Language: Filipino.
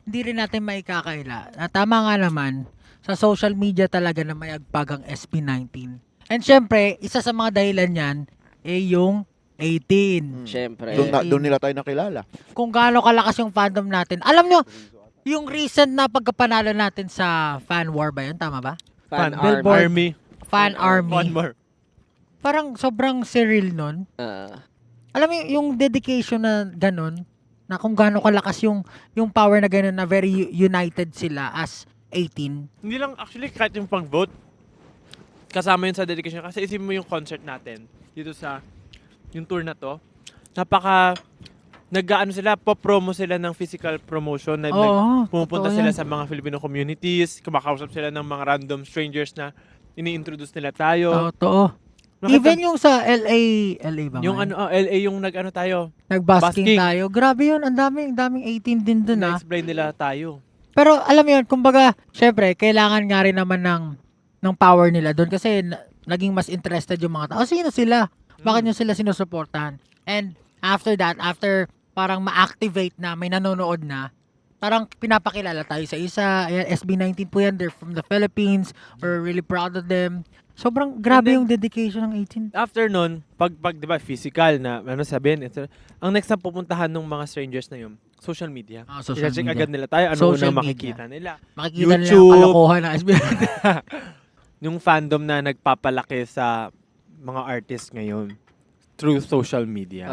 hindi rin natin maikakaila. Tama nga naman, sa social media talaga na may agpag ang SB19. And syempre, isa sa mga dahilan yan, yung 18. Siyempre. Doon nila tayo nakilala. Kung gaano kalakas yung fandom natin. Alam nyo, yung recent na pagkapanalo natin sa fan war ba yun? Tama ba? Fan Billboard. army. Fan Fan army. One more. Parang sobrang surreal nun. Alam mo yung dedication na ganun, na kung gaano kalakas yung power na ganun, na very united sila as 18. Hindi lang actually kahit yung pag-vote, kasama yun sa dedication. Kasi isipin mo yung concert natin dito sa yung tour na to. Napaka nag-ano sila, po-promo sila ng physical promotion. Oo, Pumupunta totoo sila yan. sa mga Filipino communities, kumakausap sila ng mga random strangers na ini-introduce nila tayo. Totoo. Nakita- Even yung sa LA ba? yung man? LA yung nag-ano tayo, Nag-basking basking. tayo. Grabe yun, ang daming 18 din dun ah. na-explain nila tayo. Pero alam mo yun, kumbaga, syempre, kailangan nga rin naman ng power nila doon kasi naging mas interested yung mga tao. Sino sila? Bakit nyo sila sinusuportahan? And after that, after parang ma-activate na, may nanonood na, parang pinapakilala tayo sa isa. Ayan, SB19 po yan. They're from the Philippines. We're really proud of them. Sobrang grabe And then, yung dedication ng 18. After nun, pag di ba, physical na, ano sabihin, ang next na pupuntahan ng mga strangers na yun, social media. Social I-check media. agad nila tayo, ano Social unang media. makikita nila. Makikita nila YouTube. yung kalokohan ng SB19. Yung fandom na nagpapalaki sa mga artists ngayon through social media.